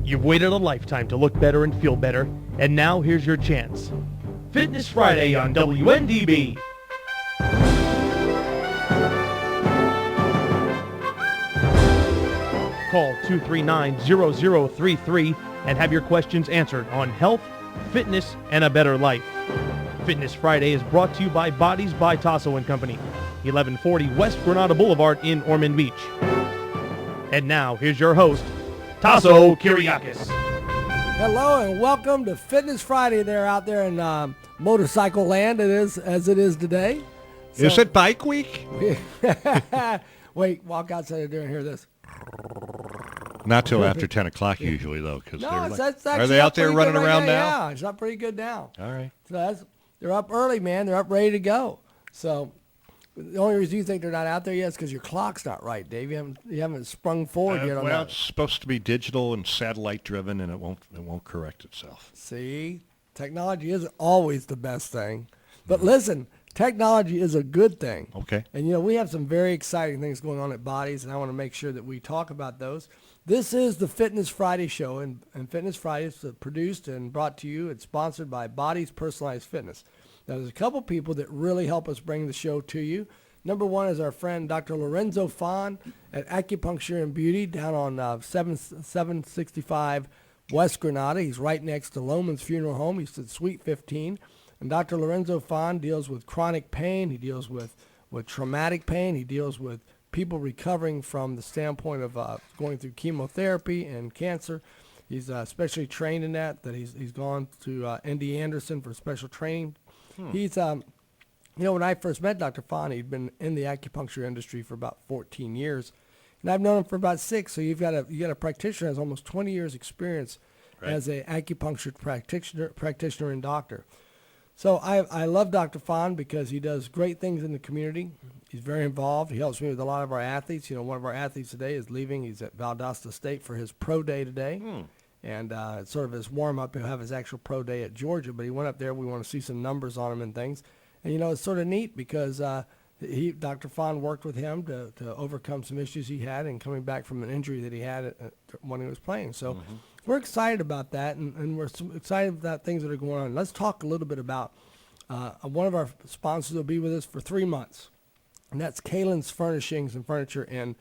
You've waited a lifetime to look better and feel better, and now here's your chance. Fitness Friday on WNDB. Call 239-0033 and have your questions answered on health, fitness, and a better life. Fitness Friday is brought to you by Bodez by Tasso & Company, 1140 West Granada Boulevard in Ormond Beach. And now, here's your host, Tasso Kyriakis. Hello and welcome to Fitness Friday there out there in motorcycle land, it is as it is today. So, is it bike week? Wait, walk outside there and hear this. Not till after 10 o'clock usually, though. Cause no, that's are they out there running around now? Yeah, it's up pretty good now. All right. So they're up early, man. They're up ready to go. So the only reason you think they're not out there yet is because your clock's not right, Dave. You haven't sprung forward yet on that. Well, it's supposed to be digital and satellite driven, and it won't correct itself. See, technology isn't always the best thing, but listen, technology is a good thing. Okay. And we have some very exciting things going on at Bodez, and I want to make sure that we talk about those. This is the Fitness Friday show, and Fitness Friday is produced and brought to you. It's sponsored by Bodez Personalized Fitness. Now, there's a couple people that really help us bring the show to you. Number one is our friend Dr. Lorenzo Fahn at Acupuncture and Beauty down on 765 West Granada. He's right next to Loman's Funeral Home. He's at Suite 15. And Dr. Lorenzo Fahn deals with chronic pain. He deals with traumatic pain. He deals with people recovering from the standpoint of going through chemotherapy and cancer. He's specially trained in that he's gone to ND Anderson for special training. He's, when I first met Dr. Fahn, he'd been in the acupuncture industry for about 14 years. And I've known him for about 6. So you got a practitioner who has almost 20 years experience as an acupuncture practitioner and doctor. So I love Dr. Fahn because he does great things in the community. He's very involved. He helps me with a lot of our athletes. One of our athletes today is leaving. He's at Valdosta State for his pro day today. And it's sort of his warm-up. He'll have his actual pro day at Georgia. But he went up there. We want to see some numbers on him and things. And, it's sort of neat because Dr. Fahn worked with him to overcome some issues he had and coming back from an injury that he had when he was playing. So we're excited about that, and we're excited about things that are going on. Let's talk a little bit about one of our sponsors will be with us for 3 months, and that's Kalen's Furnishings and Furniture in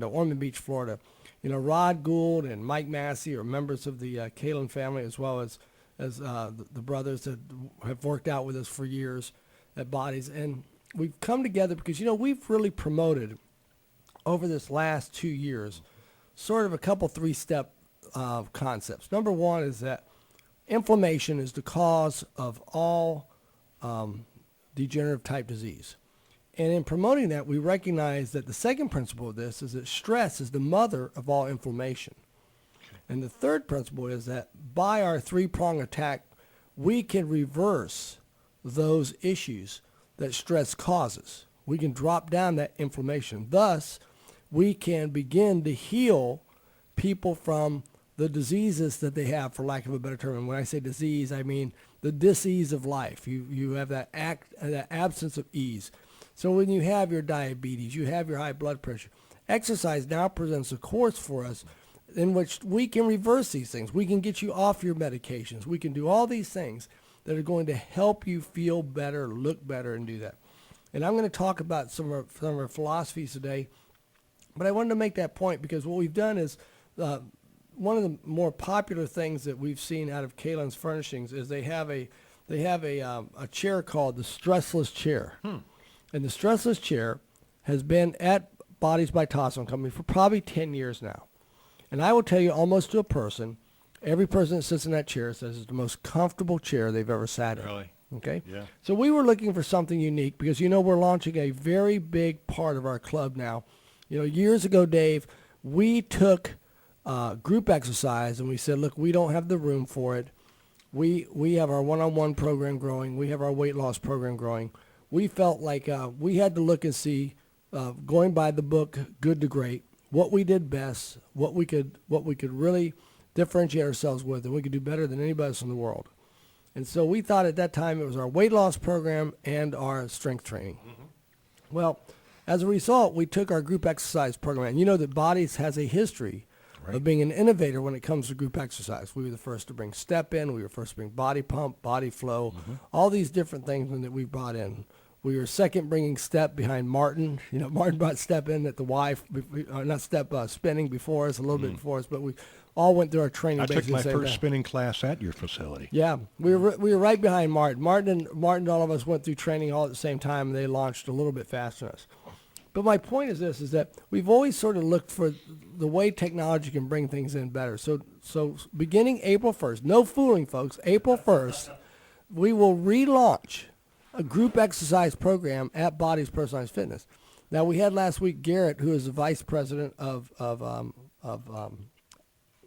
Ormond Beach, Florida. Rod Gould and Mike Massey are members of the Kalen family, as well as the brothers that have worked out with us for years at Bodez. And we've come together because, we've really promoted over this last 2 years sort of a couple 3-step concepts. Number one is that inflammation is the cause of all degenerative type disease. And in promoting that, we recognize that the second principle of this is that stress is the mother of all inflammation. Okay. And the third principle is that by our 3-prong attack, we can reverse those issues that stress causes. We can drop down that inflammation. Thus, we can begin to heal people from the diseases that they have, for lack of a better term. And when I say disease, I mean the dis-ease of life. You have that absence of ease. So when you have your diabetes, you have your high blood pressure, exercise now presents a course for us in which we can reverse these things. We can get you off your medications. We can do all these things that are going to help you feel better, look better, and do that. And I'm going to talk about some of our philosophies today, but I wanted to make that point because what we've done is one of the more popular things that we've seen out of Kalen's Furnishings is they have a chair called the Stressless Chair. And the Stressless Chair has been at Bodez by Tasso & Company for probably 10 years now. And I will tell you almost to a person, every person that sits in that chair says it's the most comfortable chair they've ever sat in. Really? Okay? Yeah. So we were looking for something unique because, we're launching a very big part of our club now. Years ago, Dave, we took group exercise and we said, look, we don't have the room for it. We have our one-on-one program growing. We have our weight loss program growing. We felt like we had to look and see, going by the book Good to Great, what we did best, what we could really differentiate ourselves with, and we could do better than anybody else in the world. And so we thought at that time it was our weight loss program and our strength training. Well, as a result, we took our group exercise program. And that Bodez has a history right. of being an innovator when it comes to group exercise. We were the first to bring step in. We were first to bring body pump, body flow, all these different things that we brought in. We were second bringing step behind Martin. You know, Martin brought step in at the Y, not step, spinning before us, a little bit before us, but we all went through our training. I took my basically the same first time. spinning class at your facility. Yeah, we were right behind Martin. Martin and all of us went through training all at the same time, and they launched a little bit faster than us. But my point is this, is that we've always sort of looked for the way technology can bring things in better. So beginning April 1st, no fooling, folks, April 1st, we will relaunch a group exercise program at Bodez Personalized Fitness. Now, we had last week Garrett, who is the vice president of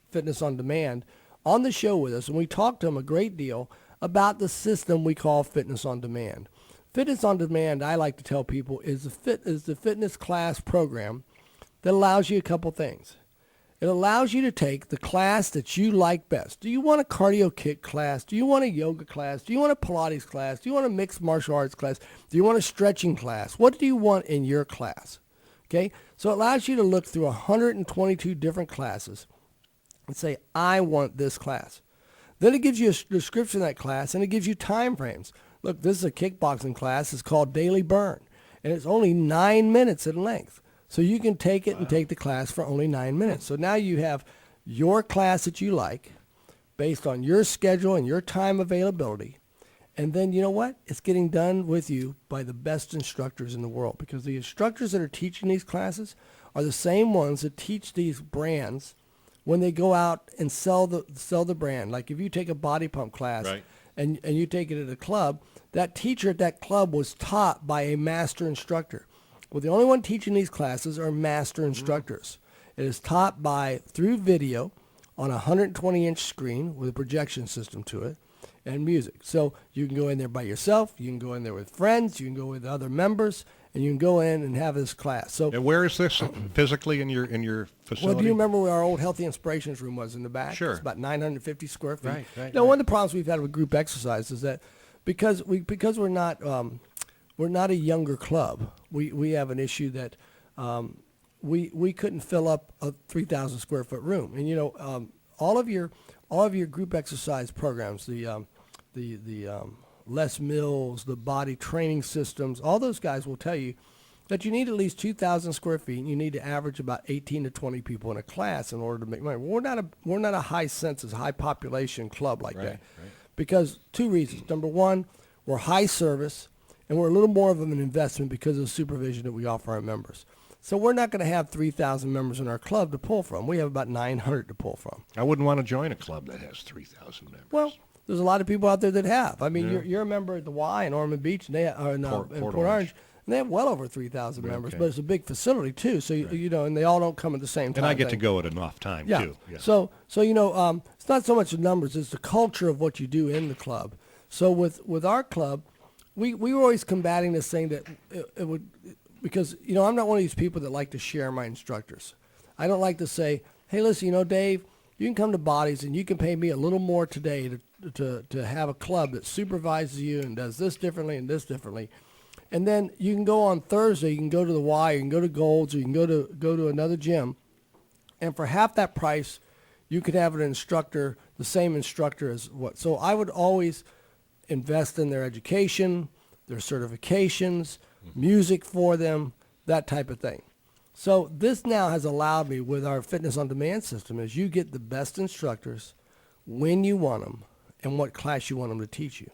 Fitness on Demand, on the show with us, and we talked to him a great deal about the system we call Fitness on Demand. Fitness on Demand, I like to tell people, is the fitness class program that allows you a couple things. It allows you to take the class that you like best. Do you want a cardio kick class? Do you want a yoga class? Do you want a Pilates class? Do you want a mixed martial arts class? Do you want a stretching class? What do you want in your class? Okay, so it allows you to look through 122 different classes and say, I want this class. Then it gives you a description of that class, and it gives you time frames. Look, this is a kickboxing class. It's called Daily Burn, and it's only 9 minutes in length. So you can take it and take the class for only 9 minutes. So now you have your class that you like based on your schedule and your time availability. And then you know what? It's getting done with you by the best instructors in the world, because the instructors that are teaching these classes are the same ones that teach these brands when they go out and sell the brand. Like if you take a body pump class, Right. and you take it at a club, that teacher at that club was taught by a master instructor. Well, the only one teaching these classes are master instructors. It is taught through video on a 120-inch screen with a projection system to it and music. So you can go in there by yourself, you can go in there with friends, you can go with other members, and you can go in and have this class. So, And where is this physically in your facility? well, do you remember where our old Healthy Inspirations room was in the back? Sure. It's about 950 square feet. Right, Now, one of the problems we've had with group exercise is that because we're not a younger club, we have an issue that we couldn't fill up a 3,000 square foot room. And you know, all of your group exercise programs, the Les Mills, the body training systems, all those guys will tell you that you need at least 2,000 square feet, and you need to average about 18 to 20 people in a class in order to make money. We're not a high census, high population club like that, Right. because two reasons. Number one, we're high service, and we're a little more of an investment because of the supervision that we offer our members. So we're not going to have 3,000 members in our club to pull from. We have about 900 to pull from. I wouldn't want to join a club that has 3,000 members. Well, there's a lot of people out there that have. I mean, Yeah. you're a member at the Y in Ormond Beach, and they are in Port Port Orange. Orange, and they have well over 3,000 members. Okay. But it's a big facility too, so you know, and they all don't come at the same time. And I get to go at an off time, Yeah. too. Yeah. So you know, it's not so much the numbers; it's the culture of what you do in the club. So with our club, we were always combating this thing that it would, because you know, I'm not one of these people that like to share my instructors. I don't like to say, hey, listen, you know, Dave, you can come to Bodez and you can pay me a little more today to have a club that supervises you and does this differently and this differently. And then you can go on Thursday, you can go to the Y, you can go to Gold's, or you can go to another gym, and for half that price, you could have an instructor, the same instructor as what. So I would always invest in their education, their certifications, music for them, that type of thing. So this now has allowed me, with our Fitness on Demand system, is you get the best instructors when you want them and what class you want them to teach you.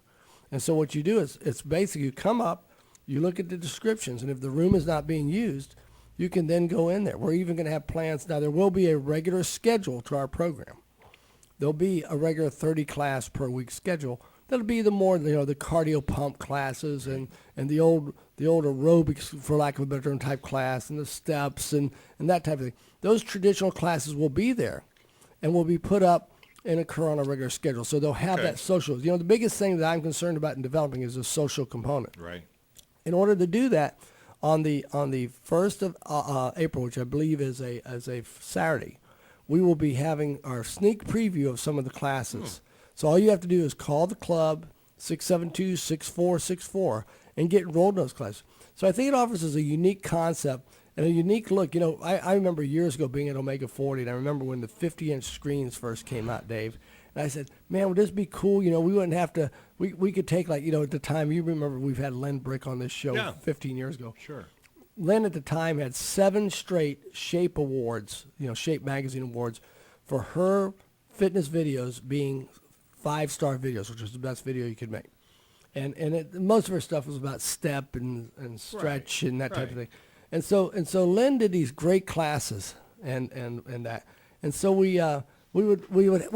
And so what you do is, it's basically you come up, you look at the descriptions, and if the room is not being used, you can then go in there. We're even going to have plans. Now, there will be a regular schedule to our program. There'll be a regular 30 class per week schedule. That'll be the more, you know, the cardio pump classes and the old aerobics, for lack of a better term, type class, and the steps and that type of thing. Those traditional classes will be there and will be put up and occur on a regular schedule. So they'll have Okay. that social. You know, the biggest thing that I'm concerned about in developing is the social component. Right. In order to do that, on the 1st of April, which I believe is a Saturday, we will be having our sneak preview of some of the classes. So all you have to do is call the club, 672-6464, and get enrolled in those classes. So I think it offers us a unique concept and a unique look. You know, I remember years ago being at Omega 40, and I remember when the 50-inch screens first came out, Dave. And I said, man, would this be cool? You know, we wouldn't have to, we could take like, you know, at the time, you remember we've had Len Brick on this show 15 years ago. Sure. Len at the time had 7 straight Shape Awards, you know, Shape Magazine Awards, for her fitness videos being 5-star videos, which was the best video you could make. And most of her stuff was about step and stretch and that type of thing. And so Len did these great classes and that. And so we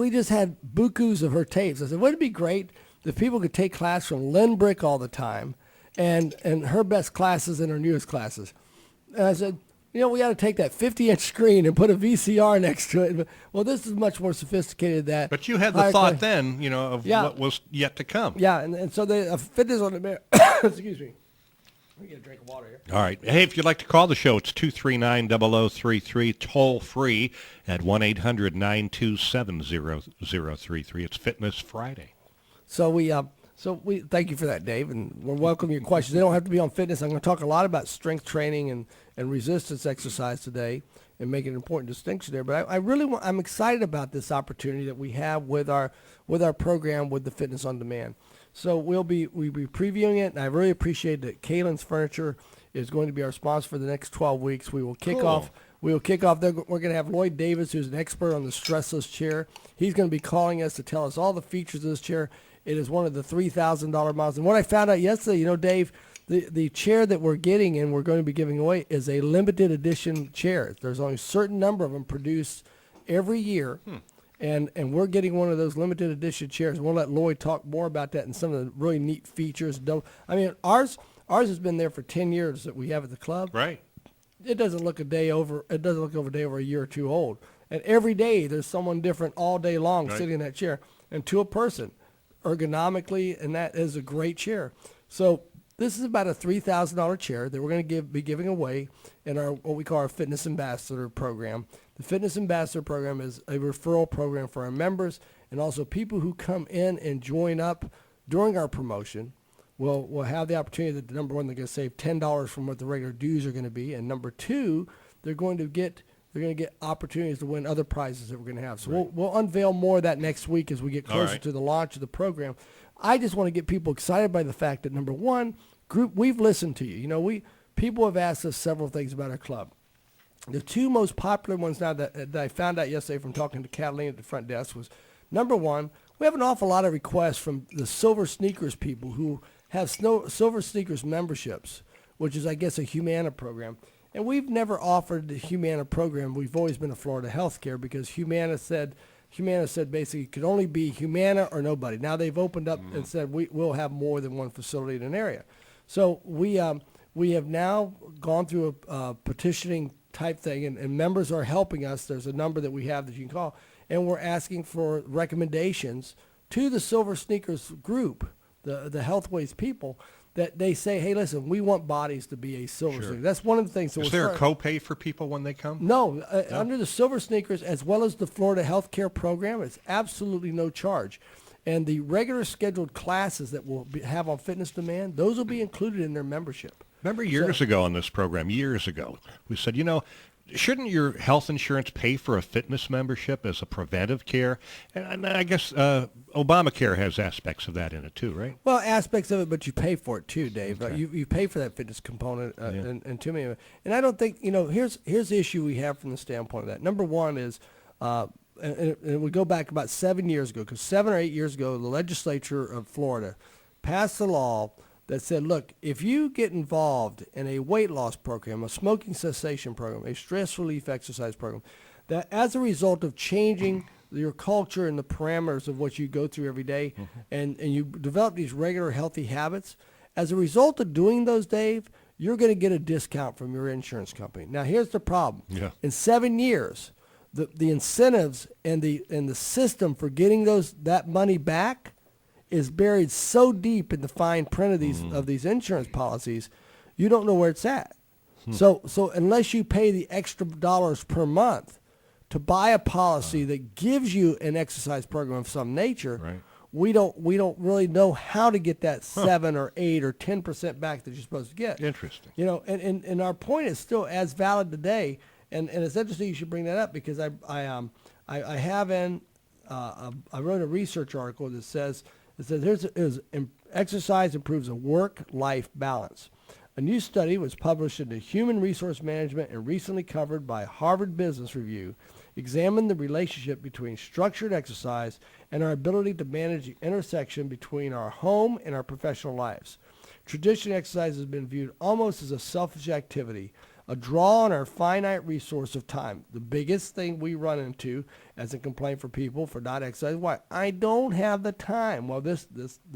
just had bukus of her tapes. I said, wouldn't it be great if people could take class from Len Brick all the time and her best classes and her newest classes? And I said, you know, we ought to take that 50-inch screen and put a VCR next to it. Well, this is much more sophisticated than that. But you had the thought then, you know, of what was yet to come. Yeah, and so the fitness on demand. Excuse me. Let me get a drink of water here. All right. Hey, if you'd like to call the show, it's 239-0033, toll free at 1-800-927-0033. It's Fitness Friday. So we thank you for that, Dave, and we'll welcome your questions. They don't have to be on fitness. I'm going to talk a lot about strength training and resistance exercise today and make an important distinction there. But I'm excited about this opportunity that we have with our program with the Fitness on Demand. So we'll be previewing it, and I really appreciate that Kalen's Furniture is going to be our sponsor for the next 12 weeks. We will kick off. We're going to have Lloyd Davis, who's an expert on the stressless chair. He's going to be calling us to tell us all the features of this chair. It is one of the $3,000 models. And what I found out yesterday, you know, Dave, the chair that we're getting and we're going to be giving away is a limited edition chair. There's only a certain number of them produced every year. And we're getting one of those limited edition chairs. We'll let Lloyd talk more about that and some of the really neat features. I mean, ours has been there for 10 years that we have at the club. Right. It doesn't look a day over a year or two old. And every day there's someone different all day long sitting in that chair. And to a person, ergonomically, and that is a great chair. So this is about a $3,000 chair that we're going to be giving away in our what we call our Fitness Ambassador program. The Fitness Ambassador program is a referral program for our members and also people who come in and join up during our promotion. Will have the opportunity that, number one, they're going to save $10 from what the regular dues are going to be, and number two, they're going to get opportunities to win other prizes that we're going to have. So we'll unveil more of that next week as we get closer to the launch of the program. I just want to get people excited by the fact that, number one, we've listened to you. You know, people have asked us several things about our club. The 2 most popular ones now that I found out yesterday from talking to Catalina at the front desk was, number one, we have an awful lot of requests from the Silver Sneakers people who have Silver Sneakers memberships, which is, I guess, a Humana program. And we've never offered the Humana program. We've always been a Florida Healthcare because Humana said basically it could only be Humana or nobody. Now they've opened up and said we'll have more than one facility in an area. So we have now gone through a petitioning type thing, and members are helping us. There's a number that we have that you can call, and we're asking for recommendations to the Silver Sneakers group, the Healthways people, that they say, hey, listen, we want Bodez to be a Silver Sneaker. That's one of the things. Is there a copay for people when they come? No. Under the Silver Sneakers, as well as the Florida Healthcare program, it's absolutely no charge. And the regular scheduled classes that we'll have on Fitness Demand, those will be included in their membership. Remember years ago on this program, we said, you know, shouldn't your health insurance pay for a fitness membership as a preventive care? And I guess Obamacare has aspects of that in it too, right? Well, aspects of it, but you pay for it too, Dave. Okay. You pay for that fitness component and too many. And I don't think, you know, here's the issue we have from the standpoint of that. Number one is, and we go back about 7 years ago, because 7 or 8 years ago, the legislature of Florida passed a law that said, look, if you get involved in a weight loss program, a smoking cessation program, a stress relief exercise program, that as a result of changing your culture and the parameters of what you go through every day, and you develop these regular healthy habits, as a result of doing those, Dave, you're going to get a discount from your insurance company. Now, here's the problem. Yeah. In 7 years, the incentives and the system for getting that money back is buried so deep in the fine print of these insurance policies, you don't know where it's at. So unless you pay the extra dollars per month to buy a policy that gives you an exercise program of some nature, we don't really know how to get that 7 or 8 or 10% back that you're supposed to get. Interesting. You know, and our point is still as valid today. And it's interesting you should bring that up because I wrote a research article that says exercise improves a work-life balance. A new study was published in the Human Resource Management and recently covered by Harvard Business Review examined the relationship between structured exercise and our ability to manage the intersection between our home and our professional lives. Traditional exercise has been viewed almost as a selfish activity, a draw on our finite resource of time. The biggest thing we run into as a complaint for people for not exercising, why? I don't have the time. Well, this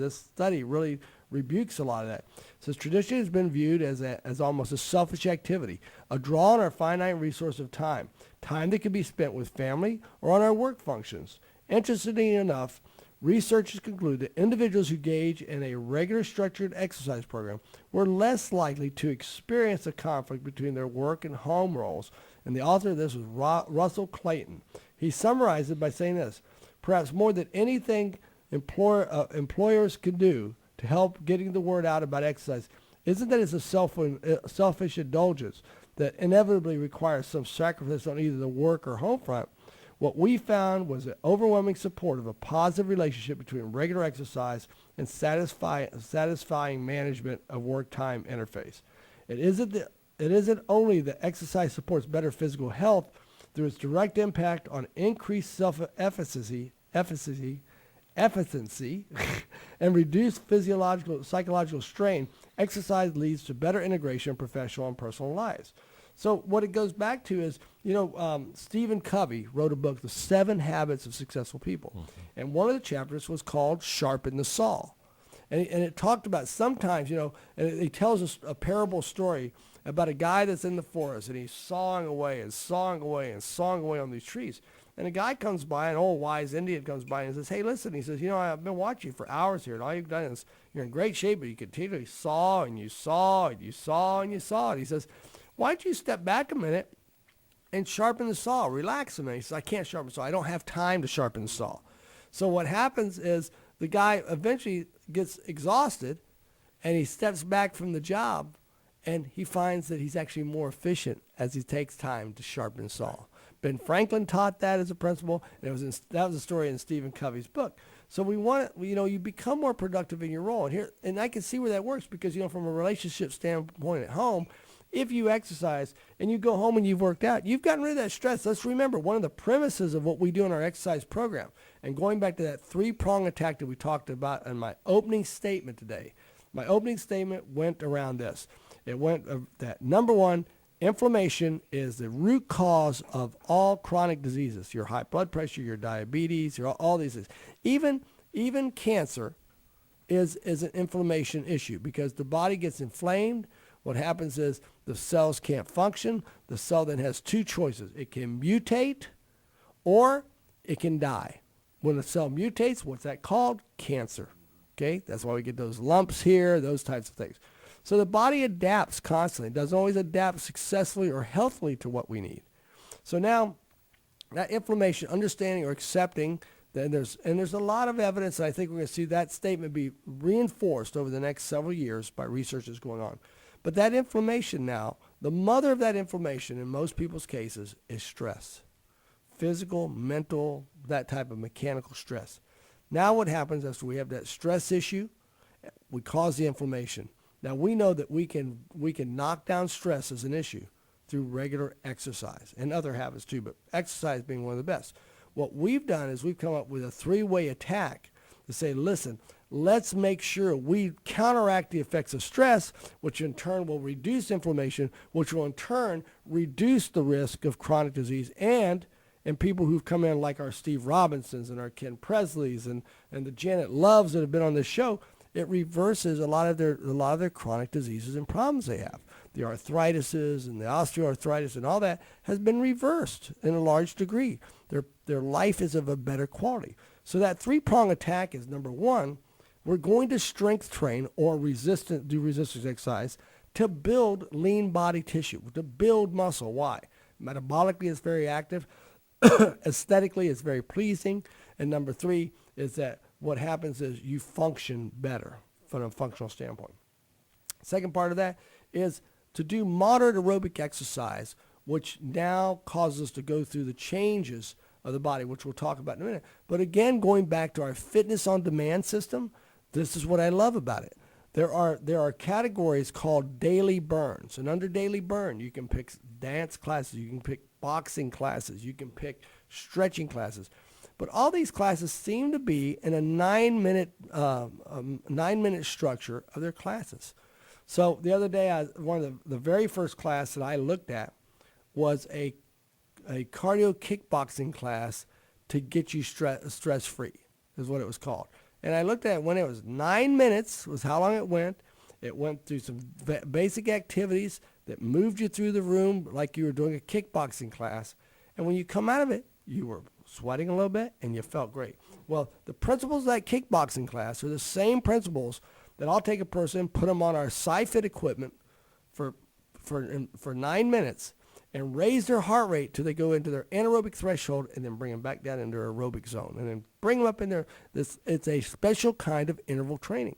study really rebukes a lot of that. It says tradition has been viewed as almost a selfish activity, a draw on our finite resource of time that can be spent with family or on our work functions. Interestingly enough, researchers conclude that individuals who engage in a regular structured exercise program were less likely to experience a conflict between their work and home roles. And the author of this was Russell Clayton. He summarized it by saying this: perhaps more than anything employers can do to help getting the word out about exercise isn't that it's a selfish indulgence that inevitably requires some sacrifice on either the work or home front. What we found was an overwhelming support of a positive relationship between regular exercise and satisfying management of work time interface. It isn't only that exercise supports better physical health through its direct impact on increased self-efficacy, and reduced psychological strain. Exercise leads to better integration of professional and personal lives. So what it goes back to is, Stephen Covey wrote a book, The 7 Habits of Successful People. Mm-hmm. And one of the chapters was called Sharpen the Saw. And it talked about sometimes, and it tells us a parable story about a guy that's in the forest and he's sawing away and sawing away and sawing away on these trees. And a guy comes by, an old wise Indian comes by and says, hey, listen, he says, I've been watching you for hours here and all you've done is you're in great shape, but you continually saw and you saw and you saw and you saw. And he says, why don't you step back a minute and sharpen the saw, relax a minute. He says, I can't sharpen the saw. I don't have time to sharpen the saw. So what happens is the guy eventually gets exhausted and he steps back from the job and he finds that he's actually more efficient as he takes time to sharpen the saw. Ben Franklin taught that as a principle, and that was a story in Stephen Covey's book. So we want, you become more productive in your role. And I can see where that works because, from a relationship standpoint at home, if you exercise and you go home and you've worked out, you've gotten rid of that stress. Let's remember one of the premises of what we do in our exercise program, and going back to that 3-prong attack that we talked about in my opening statement today, my opening statement went around this. It went that number 1, inflammation is the root cause of all chronic diseases, your high blood pressure, your diabetes, all these things. Even cancer is an inflammation issue because the body gets inflamed. What happens is the cells can't function. The cell then has 2 choices. It can mutate or it can die. When a cell mutates, what's that called? Cancer. Okay? That's why we get those lumps here, those types of things. So the body adapts constantly. It doesn't always adapt successfully or healthily to what we need. So now that inflammation, understanding or accepting, there's a lot of evidence, and I think we're going to see that statement be reinforced over the next several years by research going on. But that inflammation now, the mother of that inflammation in most people's cases is stress. Physical, mental, that type of mechanical stress. Now what happens is we have that stress issue, we cause the inflammation. Now we know that we can knock down stress as an issue through regular exercise and other habits too, but exercise being one of the best. What we've done is we've come up with a 3-way attack to say, listen, let's make sure we counteract the effects of stress, which in turn will reduce inflammation, which will in turn reduce the risk of chronic disease. And people who've come in like our Steve Robinsons and our Ken Presleys and the Janet Loves that have been on this show, it reverses a lot of their chronic diseases and problems they have. The arthritises and the osteoarthritis and all that has been reversed in a large degree. Their life is of a better quality. So that 3-prong attack is number 1, we're going to strength train or do resistance exercise to build lean body tissue, to build muscle. Why? Metabolically, it's very active. Aesthetically, it's very pleasing. And number 3 is that what happens is you function better from a functional standpoint. Second part of that is to do moderate aerobic exercise, which now causes us to go through the changes of the body, which we'll talk about in a minute. But again, going back to our fitness on demand system, this is what I love about it. There are categories called daily burns, and under daily burn, you can pick dance classes, you can pick boxing classes, you can pick stretching classes. But all these classes seem to be in a 9-minute structure of their classes. So the other day, one of the very first class that I looked at was a cardio kickboxing class to get you stress-free, is what it was called. And I looked at it when it was 9 minutes, was how long it went. It went through some basic activities that moved you through the room like you were doing a kickboxing class. And when you come out of it, you were sweating a little bit and you felt great. Well, the principles of that kickboxing class are the same principles that I'll take a person, put them on our SciFit equipment for 9 minutes, and raise their heart rate till they go into their anaerobic threshold, and then bring them back down into their aerobic zone, and then bring them up in there. It's a special kind of interval training.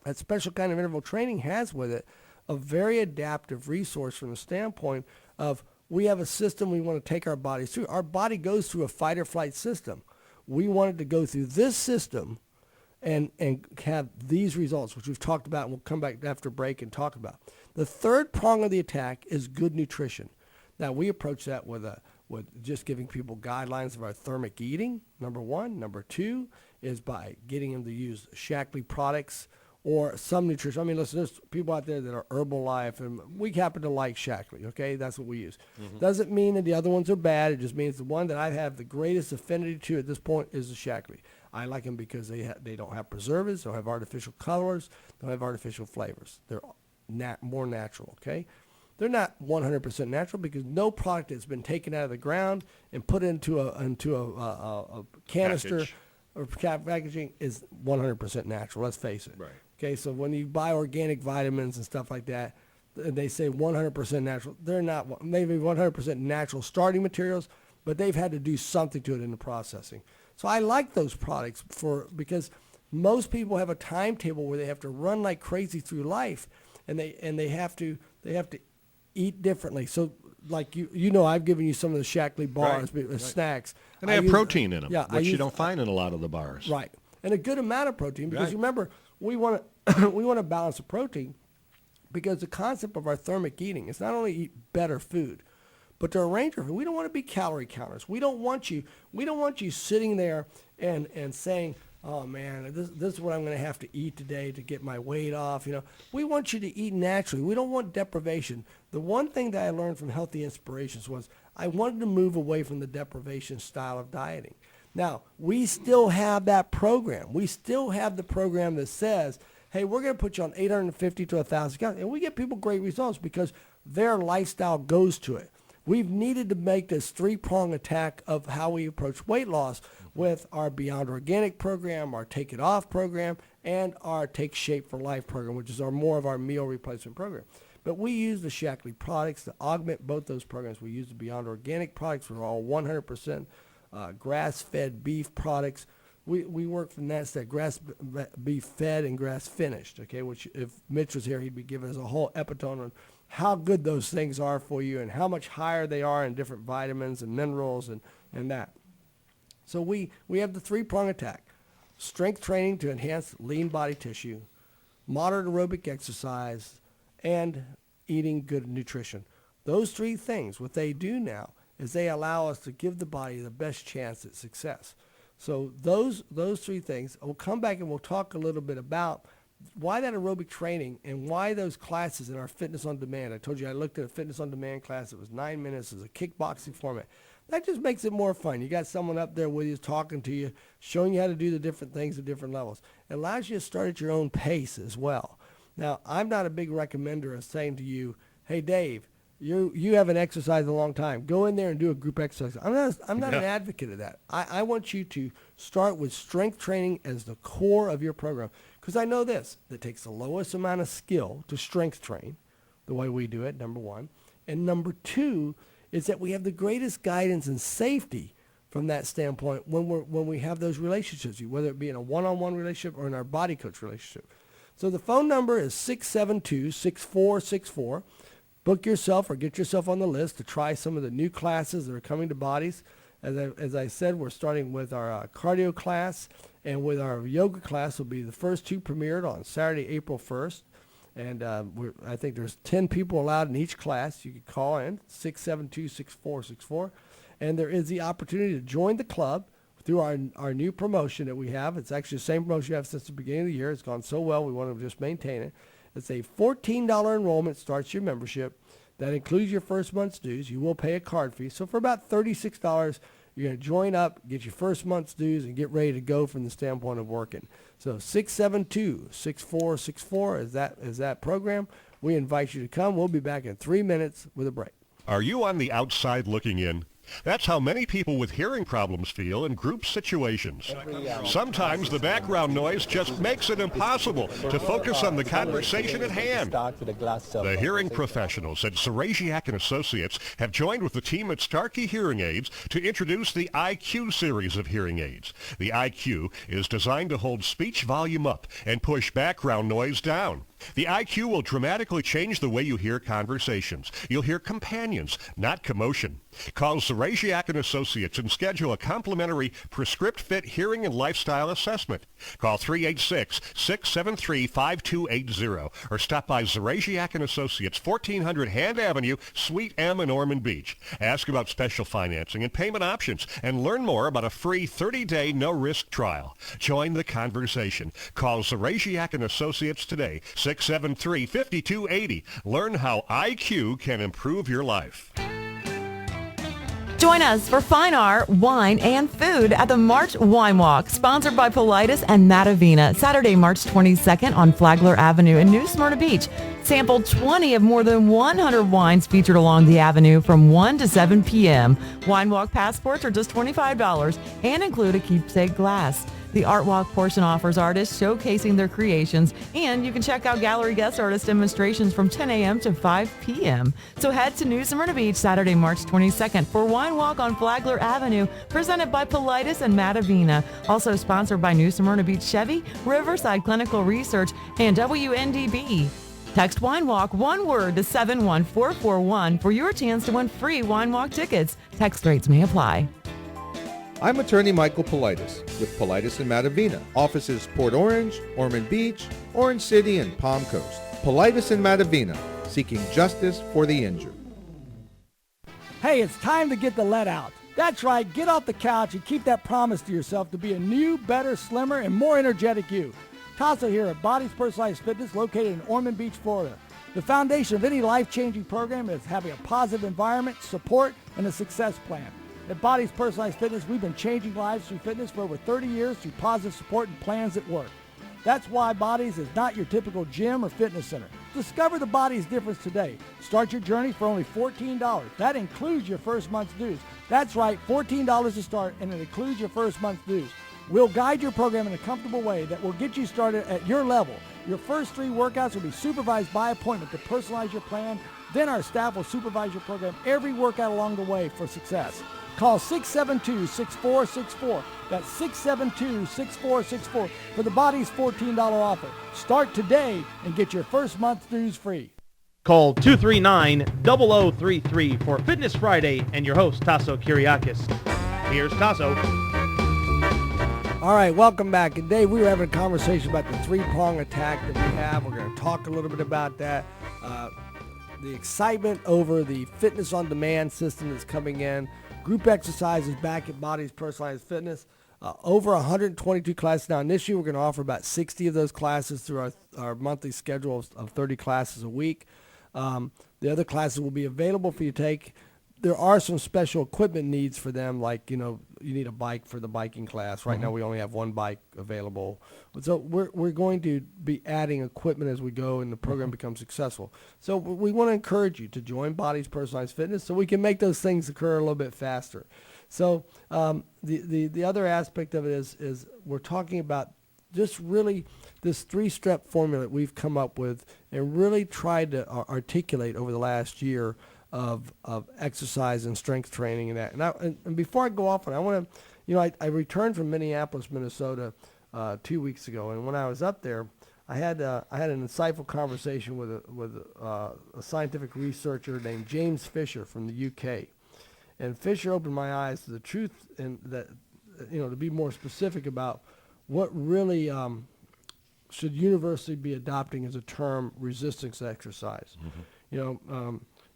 That special kind of interval training has with it a very adaptive resource from the standpoint of we have a system we want to take our bodies through. Our body goes through a fight or flight system. We wanted to go through this system and have these results, which we've talked about, and we'll come back after break and talk about. The third prong of the attack is good nutrition. Now, we approach that with just giving people guidelines of our thermic eating, number one. Number two is by getting them to use Shaklee products or some nutrition. I mean, listen, there's people out there that are Herbalife, and we happen to like Shaklee, okay? That's what we use. Mm-hmm. Doesn't mean that the other ones are bad. It just means the one that I have the greatest affinity to at this point is the Shaklee. I like them because they don't have preservatives, don't have artificial colors, don't have artificial flavors. They're more natural, okay? They're not 100% natural because no product has been taken out of the ground and put into a canister Package. or packaging is 100% natural. Let's face it. Right. Okay, so when you buy organic vitamins and stuff like that, they say 100% natural. They're not. Maybe 100% natural starting materials, but they've had to do something to it in the processing. So I like those products because most people have a timetable where they have to run like crazy through life, and they have to eat differently. So like I've given you some of the Shaklee bars, right. Snacks, and they have protein in them, yeah, which you don't find in a lot of the bars. Right, and a good amount of protein because right. Remember we want to balance the protein because the concept of our thermic eating is not only eat better food, but to arrange our food. We don't want to be calorie counters. We don't want you sitting there and saying, oh man, this is what I'm going to have to eat today to get my weight off. We want you to eat naturally. We don't want deprivation. The one thing that I learned from Healthy Inspirations was I wanted to move away from the deprivation style of dieting. Now, we still have that program. We still have the program that says, hey, we're going to put you on 850 to 1,000 calories. And we get people great results because their lifestyle goes to it. We've needed to make this three-prong attack of how we approach weight loss with our Beyond Organic program, our Take It Off program, and our Take Shape for Life program, which is more of our meal replacement program. But we use the Shaklee products to augment both those programs. We use the Beyond Organic products, which are all 100% grass-fed beef products. We work from that grass beef fed and grass finished, okay, which if Mitch was here, he'd be giving us a whole epitome on how good those things are for you and how much higher they are in different vitamins and minerals and that. So we have the three-prong attack: strength training to enhance lean body tissue, moderate aerobic exercise, and eating good nutrition. Those three things, what they do now is they allow us to give the body the best chance at success. So those three things, we'll come back and we'll talk a little bit about why that aerobic training and why those classes in our Fitness on Demand. I told you I looked at a Fitness on Demand class. It was 9 minutes. It was a kickboxing format. That just makes it more fun. You got someone up there with you talking to you, showing you how to do the different things at different levels. It allows you to start at your own pace as well. Now, I'm not a big recommender of saying to you, hey, Dave, you haven't exercised in a long time. Go in there and do a group exercise. I'm not an advocate of that. I want you to start with strength training as the core of your program. Because I know this, that takes the lowest amount of skill to strength train, the way we do it, number one. And number two is that we have the greatest guidance and safety from that standpoint when we have those relationships, whether it be in a one-on-one relationship or in our body coach relationship. So the phone number is 672-6464. Book yourself or get yourself on the list to try some of the new classes that are coming to Bodez. As I said, we're starting with our cardio class, and with our yoga class will be the first two premiered on Saturday, April 1st. And I think there's 10 people allowed in each class. You can call in, 672-6464. And there is the opportunity to join the club through our new promotion that we have. It's actually the same promotion we have since the beginning of the year. It's gone so well, we want to just maintain it. It's a $14 enrollment starts your membership. That includes your first month's dues. You will pay a card fee. So for about $36, you're going to join up, get your first month's dues, and get ready to go from the standpoint of working. So 672-6464 is that program. We invite you to come. We'll be back in 3 minutes with a break. Are you on the outside looking in? That's how many people with hearing problems feel in group situations. Sometimes the background noise just makes it impossible to focus on the conversation at hand. The hearing professionals at Zaraziak and Associates have joined with the team at Starkey Hearing Aids to introduce the IQ series of hearing aids. The IQ is designed to hold speech volume up and push background noise down. The IQ will dramatically change the way you hear conversations. You'll hear companions, not commotion. Call Zaraziak and Associates and schedule a complimentary prescript fit hearing and lifestyle assessment. Call 386-673-5280 or stop by Zaraziak and Associates, 1400 Hand Avenue, Suite M in Ormond Beach. Ask about special financing and payment options and learn more about a free 30-day no-risk trial. Join the conversation. Call Zaraziak and Associates today, 673-5280. Learn how IQ can improve your life. Join us for fine art, wine, and food at the March Wine Walk, sponsored by Bodez and Matavina, Saturday, March 22nd on Flagler Avenue in New Smyrna Beach. Sample 20 of more than 100 wines featured along the avenue from 1 to 7 p.m. Wine Walk passports are just $25 and include a keepsake glass. The Art Walk portion offers artists showcasing their creations, and you can check out gallery guest artist demonstrations from 10 a.m. to 5 p.m. So head to New Smyrna Beach Saturday, March 22nd for Wine Walk on Flagler Avenue, presented by Bodez and Matavina. Also sponsored by New Smyrna Beach Chevy, Riverside Clinical Research, and WNDB. Text Wine Walk, one word, to 71441 for your chance to win free Wine Walk tickets. Text rates may apply. I'm attorney Michael Politis with Politis and Matavina. Offices Port Orange, Ormond Beach, Orange City, and Palm Coast. Politis and Matavina, seeking justice for the injured. Hey, it's time to get the let out. That's right, get off the couch and keep that promise to yourself to be a new, better, slimmer, and more energetic you. Tasso here at Bodez Personalized Fitness, located in Ormond Beach, Florida. The foundation of any life-changing program is having a positive environment, support, and a success plan. At Bodez Personalized Fitness, we've been changing lives through fitness for over 30 years through positive support and plans that work. That's why Bodez is not your typical gym or fitness center. Discover the Bodez difference today. Start your journey for only $14. That includes your first month's dues. That's right, $14 to start, and it includes your first month's dues. We'll guide your program in a comfortable way that will get you started at your level. Your first 3 workouts will be supervised by appointment to personalize your plan. Then our staff will supervise your program every workout along the way for success. Call 672-6464. That's 672-6464 for the Bodez $14 offer. Start today and get your first month's dues free. Call 239-0033 for Fitness Friday and your host, Tasso Kyriakis. Here's Tasso. All right, welcome back. Today we were having a conversation about the 3-prong attack that we have. We're going to talk a little bit about that. The excitement over the Fitness on Demand system that's coming in. Group exercises back at Bodez Personalized Fitness. Over 122 classes now. And this year we're going to offer about 60 of those classes through our monthly schedule of 30 classes a week. The other classes will be available for you to take. There are some special equipment needs for them, like, you need a bike for the biking class. Right now we only have 1 bike available. So we're going to be adding equipment as we go and the program becomes successful. So we want to encourage you to join Bodez Personalized Fitness so we can make those things occur a little bit faster. So the other aspect of it is we're talking about just really this 3-step formula that we've come up with and really tried to articulate over the last year of exercise and strength training and that. And before I go off on it, I want to, I returned from Minneapolis, Minnesota 2 weeks ago, and when I was up there, I had an insightful conversation with a scientific researcher named James Fisher from the UK, and Fisher opened my eyes to the truth, and that, to be more specific about what really should universally be adopting as a term, resistance exercise.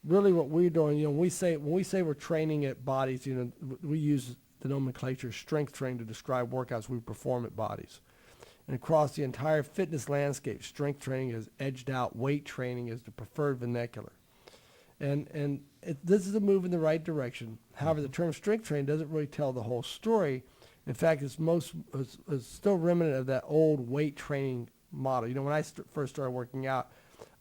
Really what we're doing, when we say we're training at Bodez, we use the nomenclature strength training to describe workouts we perform at Bodez. And across the entire fitness landscape, strength training is edged out, weight training is the preferred vernacular. And this is a move in the right direction. However, the term strength training doesn't really tell the whole story. In fact, it's still remnant of that old weight training model. When I first started working out,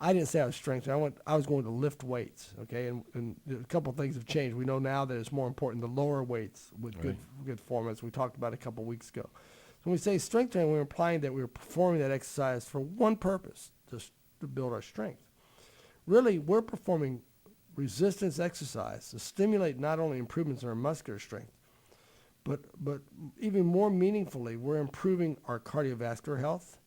I didn't say I was strength training. I was going to lift weights, okay? And a couple of things have changed. We know now that it's more important to lower weights with good form, as we talked about a couple of weeks ago. So when we say strength training, we're implying that we're performing that exercise for one purpose, just to build our strength. Really, we're performing resistance exercise to stimulate not only improvements in our muscular strength, but even more meaningfully, we're improving our cardiovascular health,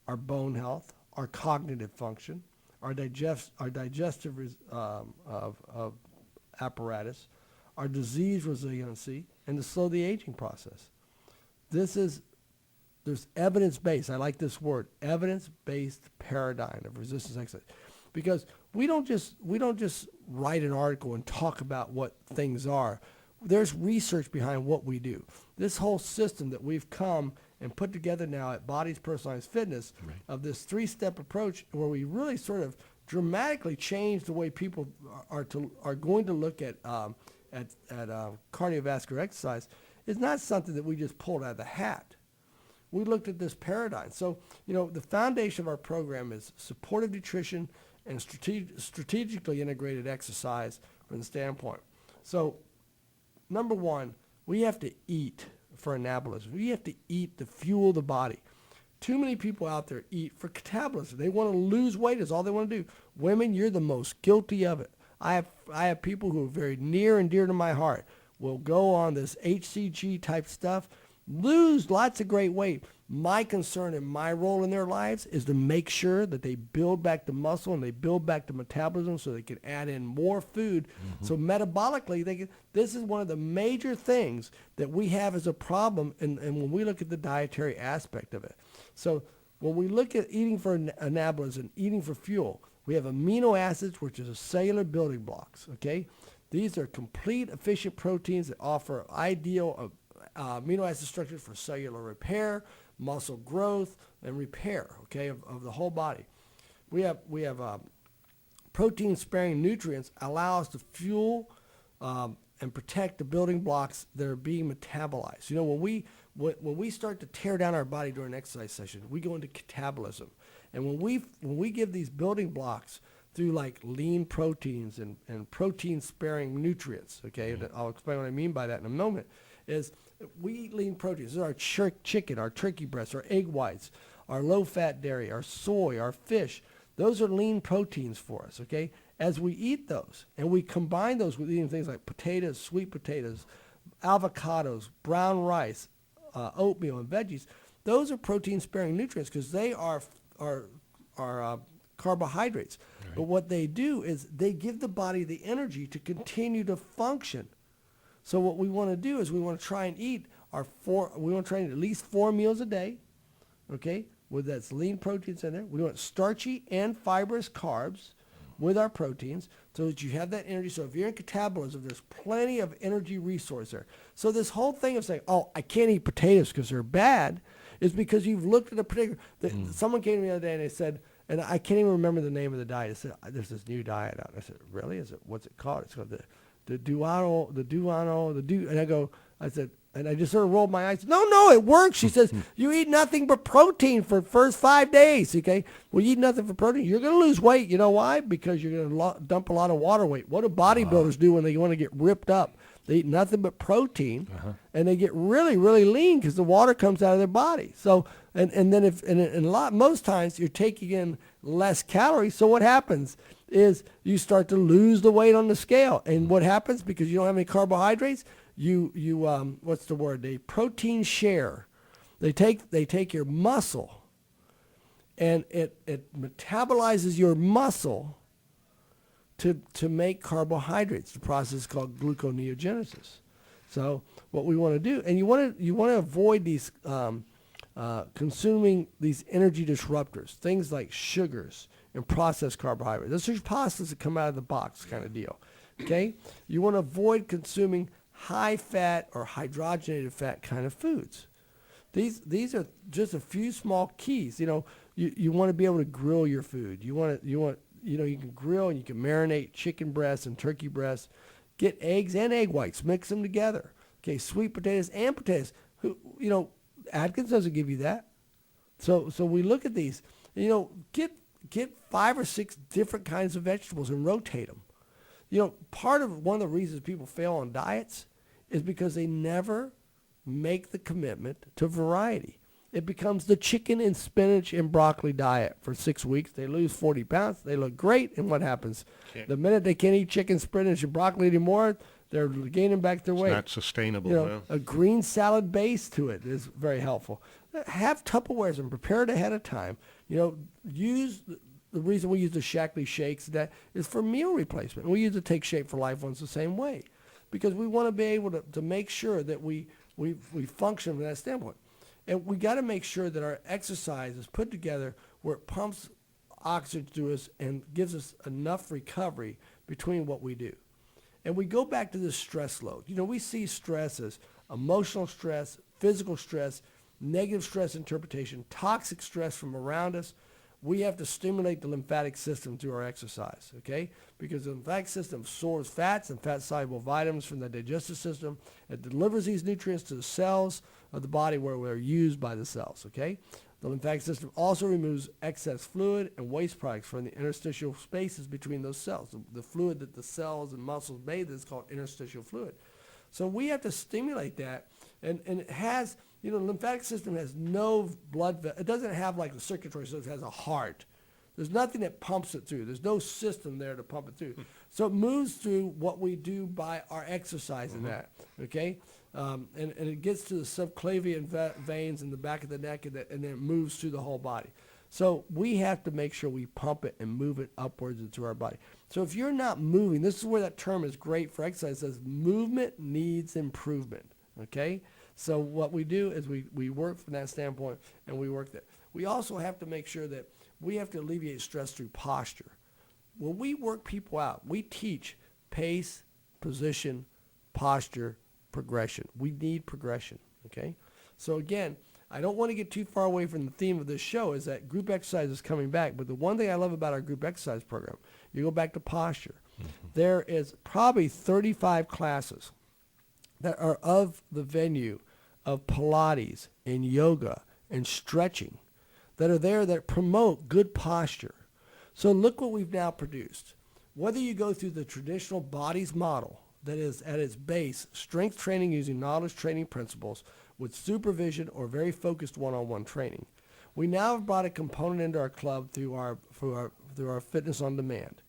our bone health, our cognitive function, our digestive apparatus, our disease resiliency, and to slow the aging process. There's evidence-based, I like this word, evidence-based paradigm of resistance exercise. Because we don't just write an article and talk about what things are. There's research behind what we do. This whole system that we've come and put together now at Bodez Personalized Fitness, of this 3-step approach where we really sort of dramatically change the way people are going to look at cardiovascular exercise, is not something that we just pulled out of the hat. We looked at this paradigm. So, the foundation of our program is supportive nutrition and strategically integrated exercise from the standpoint. So, number one, we have to eat for anabolism. We have to eat to fuel the body. Too many people out there eat for catabolism. They want to lose weight is all they want to do. Women, you're the most guilty of it. I have people who are very near and dear to my heart will go on this HCG type stuff, lose lots of great weight. My concern and my role in their lives is to make sure that they build back the muscle and they build back the metabolism so they can add in more food. So metabolically, this is one of the major things that we have as a problem and when we look at the dietary aspect of it. So when we look at eating for anabolism, eating for fuel, we have amino acids, which is a cellular building blocks, okay? These are complete, efficient proteins that offer ideal amino acid structures for cellular repair, muscle growth, and repair, okay, of the whole body. We have protein-sparing nutrients allow us to fuel and protect the building blocks that are being metabolized. When we start to tear down our body during an exercise session, we go into catabolism. And when we give these building blocks through like lean proteins and protein-sparing nutrients, okay, I'll explain what I mean by that in a moment, is we eat lean proteins. This is our chicken, our turkey breast, our egg whites, our low-fat dairy, our soy, our fish. Those are lean proteins for us, okay? As we eat those, and we combine those with eating things like potatoes, sweet potatoes, avocados, brown rice, oatmeal, and veggies, those are protein-sparing nutrients because they are carbohydrates. Right. But what they do is they give the body the energy to continue to function. So what we want to do is we want to try and eat at least 4 meals a day, okay, with that's lean proteins in there. We want starchy and fibrous carbs with our proteins so that you have that energy. So if you're in catabolism, there's plenty of energy resource there. So this whole thing of saying, oh, I can't eat potatoes because they're bad, is because you've looked at a particular, someone came to me the other day and they said, and I can't even remember the name of the diet. They said, there's this new diet out. I said, really? What's it called? It's called I said, and I just sort of rolled my eyes. No, it works. She says, you eat nothing but protein for the first 5 days, okay? Well, you eat nothing for protein. You're going to lose weight. You know why? Because you're going to dump a lot of water weight. What do bodybuilders do when they want to get ripped up? They eat nothing but protein, and they get really, really lean because the water comes out of their body. So, and then most times you're taking in less calories. So what happens? is you start to lose the weight on the scale. And what happens, because you don't have any carbohydrates, you what's the word? They protein share. They take your muscle, and it metabolizes your muscle to make carbohydrates. The process is called gluconeogenesis. So what we want to do, and you want to avoid these consuming these energy disruptors, things like sugars and processed carbohydrates. Those are pastas that come out of the box kind of deal. Okay, you want to avoid consuming high fat or hydrogenated fat kind of foods. These are just a few small keys. You want to be able to grill your food. You can grill and you can marinate chicken breasts and turkey breasts. Get eggs and egg whites, mix them together. Okay, sweet potatoes and potatoes. Atkins doesn't give you that. So we look at these. Get 5 or 6 different kinds of vegetables and rotate them. One of the reasons people fail on diets is because they never make the commitment to variety. It becomes the chicken and spinach and broccoli diet for 6 weeks. They lose 40 pounds. They look great. And what happens? The minute they can't eat chicken, spinach, and broccoli anymore, they're gaining back their weight. It's not sustainable. A green salad base to it is very helpful. Have Tupperwares and prepare it ahead of time. Use the reason we use the Shaklee shakes that is for meal replacement. We use the Take Shape for Life ones the same way, because we want to be able to make sure that we function from that standpoint. And we got to make sure that our exercise is put together where it pumps oxygen to us and gives us enough recovery between what we do. And we go back to this stress load. We see stress as emotional stress, physical stress, negative stress interpretation, toxic stress from around us. We have to stimulate the lymphatic system through our exercise, okay? Because the lymphatic system stores fats and fat-soluble vitamins from the digestive system. It delivers these nutrients to the cells of the body where they're used by the cells, okay? The lymphatic system also removes excess fluid and waste products from the interstitial spaces between those cells. The fluid that the cells and muscles bathe is called interstitial fluid. So we have to stimulate that, and it has... the lymphatic system has no blood. It doesn't have like the circulatory system. It has a heart. There's nothing that pumps it through. There's no system there to pump it through. So it moves through what we do by our exercise in that, okay? And it gets to the subclavian veins in the back of the neck, and then it moves through the whole body. So we have to make sure we pump it and move it upwards into our body. So if you're not moving, this is where that term is great for exercise. It says movement needs improvement, okay? So what we do is we work from that standpoint, and we work that. We also have to make sure that we have to alleviate stress through posture. When we work people out, we teach pace, position, posture, progression. We need progression, okay? So again, I don't want to get too far away from the theme of this show, is that group exercise is coming back. But the one thing I love about our group exercise program, you go back to posture. There is probably 35 classes that are of the venue of Pilates and yoga and stretching that are there that promote good posture. So look what we've now produced. Whether you go through the traditional Bodez model that is at its base strength training using knowledge training principles with supervision or very focused one-on-one training, we now have brought a component into our club through our fitness on demand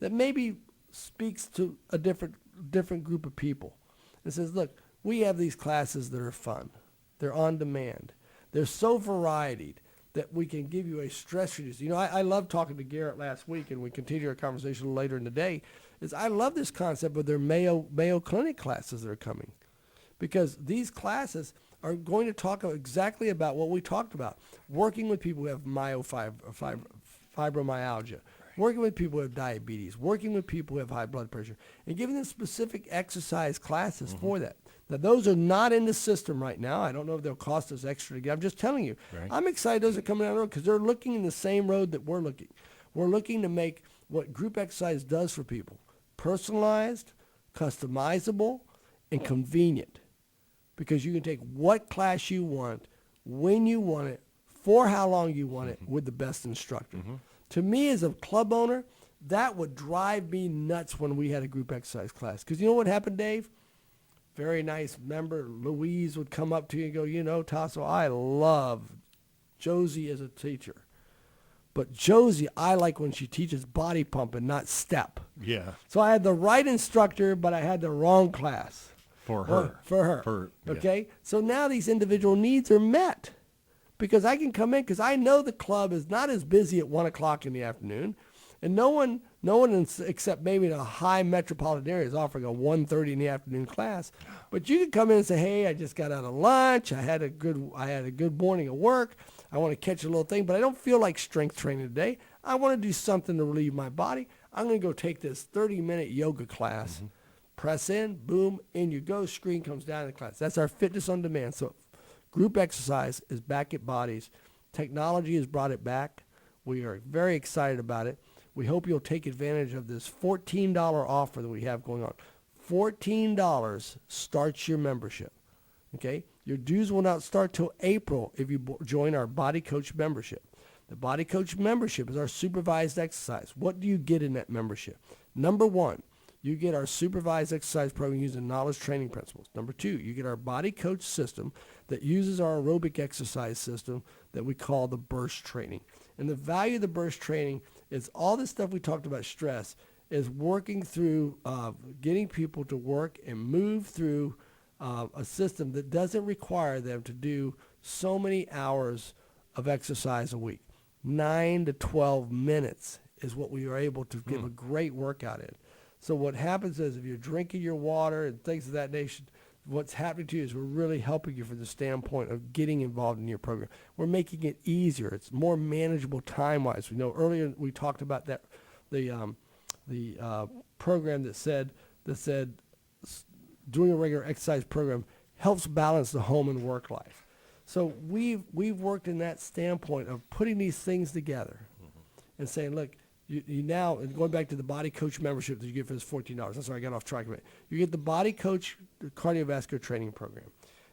that maybe speaks to a different group of people. It says, look, we have these classes that are fun. They're on demand. They're so varied that we can give you a stress reducer. I love talking to Garrett last week, and we continue our conversation later in the day, I love this concept of their Mayo Clinic classes that are coming. Because these classes are going to talk exactly about what we talked about, working with people who have fibromyalgia, working with people who have diabetes, working with people who have high blood pressure, and giving them specific exercise classes for that. Now, those are not in the system right now. I don't know if they'll cost us extra to get. I'm just telling you. Right. I'm excited those are coming down the road because they're looking in the same road that we're looking. We're looking to make what group exercise does for people personalized, customizable, and convenient. Because you can take what class you want, when you want it, for how long you want it, with the best instructor. To me, as a club owner, that would drive me nuts when we had a group exercise class. Because you know what happened, Dave? Very nice member, Louise, would come up to you and go, Tasso, I love Josie as a teacher. But Josie, I like when she teaches body pump and not step. Yeah. So I had the right instructor, but I had the wrong class. For her. For her. Yeah. Okay? So now these individual needs are met because I can come in because I know the club is not as busy at 1 o'clock in the afternoon. And no one except maybe the high metropolitan area is offering a 1:30 in the afternoon class. But you can come in and say, hey, I just got out of lunch. I had a good morning of work. I want to catch a little thing, but I don't feel like strength training today. I want to do something to relieve my body. I'm going to go take this 30-minute yoga class. Mm-hmm. Press in, boom, in you go. Screen comes down in the class. That's our fitness on demand. So group exercise is back at Bodez. Technology has brought it back. We are very excited about it. We hope you'll take advantage of this $14 offer that we have going on. $14 starts your membership. Okay? Your dues will not start till April if you join our Body Coach membership. The Body Coach membership is our supervised exercise. What do you get in that membership? Number one, you get our supervised exercise program using knowledge training principles. Number two, you get our Body Coach system that uses our aerobic exercise system that we call the burst training. And the value of the burst training is all this stuff we talked about stress is working through getting people to work and move through a system that doesn't require them to do so many hours of exercise a week. 9 to 12 minutes is what we are able to give a great workout in. So what happens is if you're drinking your water and things of that nature, what's happening to you is we're really helping you from the standpoint of getting involved in your program. We're making it easier. It's more manageable time-wise. We know earlier we talked about that the program that said doing a regular exercise program helps balance the home and work life. So we've worked in that standpoint of putting these things together and saying, look, you now, and going back to the Body Coach membership that you get for this $14. That's why I got off track of it. You get the Body Coach cardiovascular training program.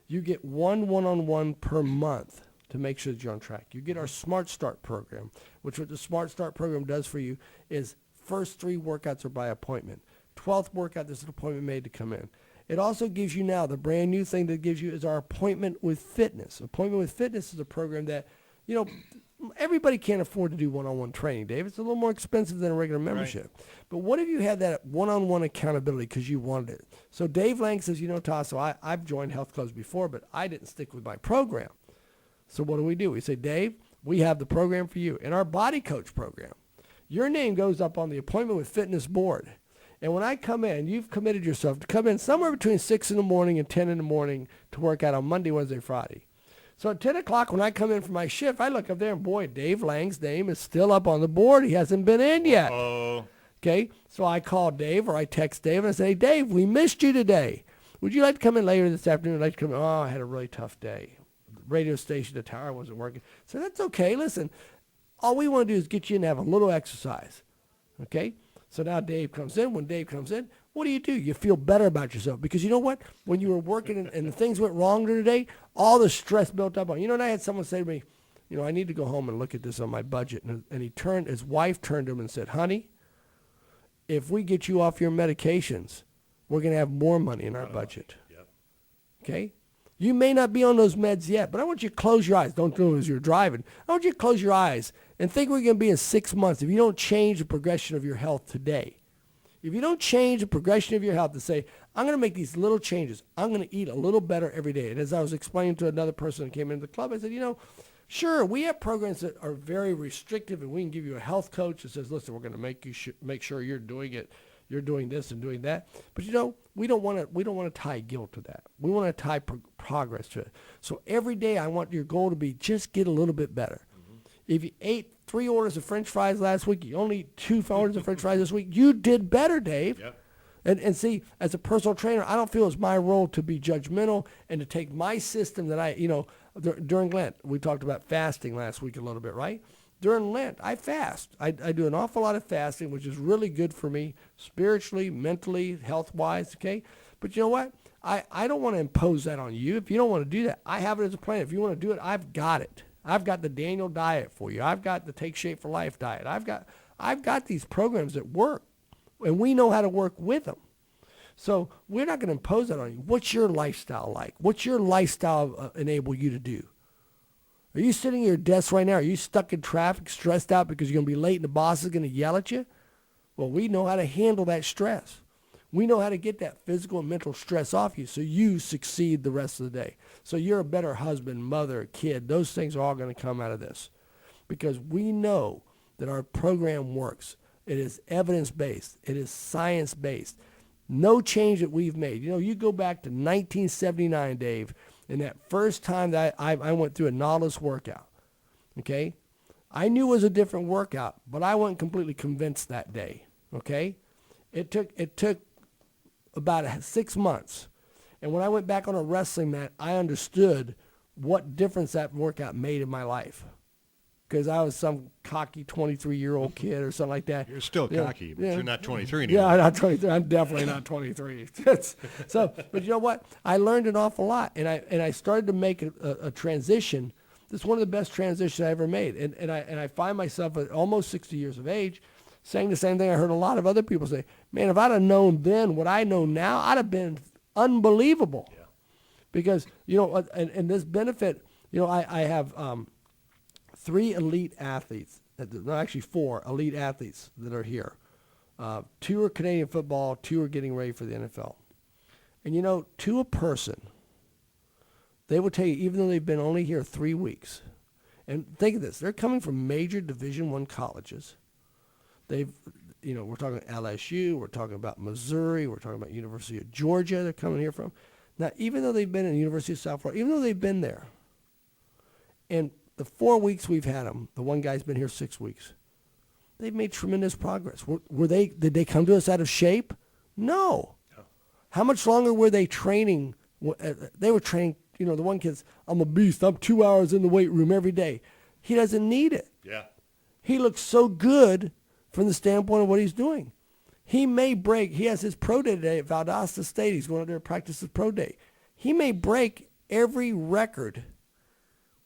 You get one-on-one per month to make sure that you're on track. You get our Smart Start program, which what the Smart Start program does for you is first 3 workouts are by appointment. 12th workout, there's an appointment made to come in. It also gives you now, the brand new thing that it gives you is our Appointment with Fitness. Appointment with Fitness is a program that, everybody can't afford to do one-on-one training, Dave. It's a little more expensive than a regular membership. Right. But what if you had that one-on-one accountability because you wanted it? So Dave Lang says, Tasso, I've joined health clubs before, but I didn't stick with my program. So what do? We say, Dave, we have the program for you. In our Body Coach program, your name goes up on the Appointment with Fitness board. And when I come in, you've committed yourself to come in somewhere between 6 in the morning and 10 in the morning to work out on Monday, Wednesday, Friday. So at 10 o'clock when I come in for my shift, I look up there and boy, Dave Lang's name is still up on the board. He hasn't been in yet. Okay, so I call Dave or I text Dave and I say, hey, Dave, we missed you today. Would you like to come in later this afternoon? I'd like to come in. Oh, I had a really tough day. The radio station, the tower wasn't working. So that's okay. Listen, all we want to do is get you in and have a little exercise. Okay? So now Dave comes in. When Dave comes in, what do? You feel better about yourself because you know what? When you were working and things went wrong today, all the stress built up on you. And I had someone say to me, I need to go home and look at this on my budget. And his wife turned to him and said, honey, if we get you off your medications, we're going to have more money in our budget. Yep. Okay? You may not be on those meds yet, but I want you to close your eyes. Don't do it as you're driving. I want you to close your eyes and think we're going to be in 6 months if you don't change the progression of your health today. If you don't change the progression of your health to say, I'm going to make these little changes. I'm going to eat a little better every day. And as I was explaining to another person that came into the club, I said, sure, we have programs that are very restrictive, and we can give you a health coach that says, listen, we're going to make you make sure you're doing it. You're doing this and doing that. But, we don't want to tie guilt to that. We want to tie progress to it. So every day I want your goal to be just get a little bit better. If you ate 3 orders of French fries last week, you only eat 2 orders of French fries this week, you did better, Dave. Yep. And see, as a personal trainer, I don't feel it's my role to be judgmental and to take my system that during Lent, we talked about fasting last week a little bit, right? During Lent, I fast. I do an awful lot of fasting, which is really good for me spiritually, mentally, health-wise, okay? But you know what? I don't want to impose that on you. If you don't want to do that, I have it as a plan. If you want to do it, I've got it. I've got the Daniel diet for you. I've got the Take Shape for Life diet. I've got these programs that work, and we know how to work with them. So we're not going to impose that on you. What's your lifestyle like? What's your lifestyle enable you to do? Are you sitting at your desk right now? Are you stuck in traffic, stressed out because you're going to be late and the boss is going to yell at you? Well, we know how to handle that stress. We know how to get that physical and mental stress off you so you succeed the rest of the day. So you're a better husband, mother, kid. Those things are all going to come out of this because we know that our program works. It is evidence-based. It is science-based. No change that we've made. You know, you go back to 1979, Dave, and that first time that I went through a Nautilus workout, okay? I knew it was a different workout, but I wasn't completely convinced that day, okay? It took about 6 months. And when I went back on a wrestling mat, I understood what difference that workout made in my life. Because I was some cocky 23-year-old kid or something like that. You're still cocky, but you're not 23 Yeah, anymore. I'm not 23. I'm definitely not 23. But you know what? I learned an awful lot, and I started to make a transition. This is one of the best transitions I ever made, and I find myself at almost 60 years of age saying the same thing I heard a lot of other people say. Man, if I'd have known then what I know now, I'd have been unbelievable. Yeah. Because, you know, and this benefit, you know, I have 3 elite athletes, no, actually 4 elite athletes that are here. 2 are Canadian football, 2 are getting ready for the NFL. And you know, to a person, they will tell you, even though they've been only here 3 weeks, and think of this, they're coming from major Division I colleges. They've, you know, we're talking LSU, we're talking about Missouri, we're talking about University of Georgia they're coming here from. Now, even though they've been in the University of South Florida, even though they've been there, and the 4 weeks we've had them, the one guy's been here 6 weeks, they've made tremendous progress. Did they come to us out of shape? No. How much longer were they training? They were training, you know, the one kid's, I'm a beast. I'm 2 hours in the weight room every day. He doesn't need it. Yeah. He looks so good from the standpoint of what he's doing. He may break. He has his pro day today at Valdosta State. He's going out there to practice his pro day. He may break every record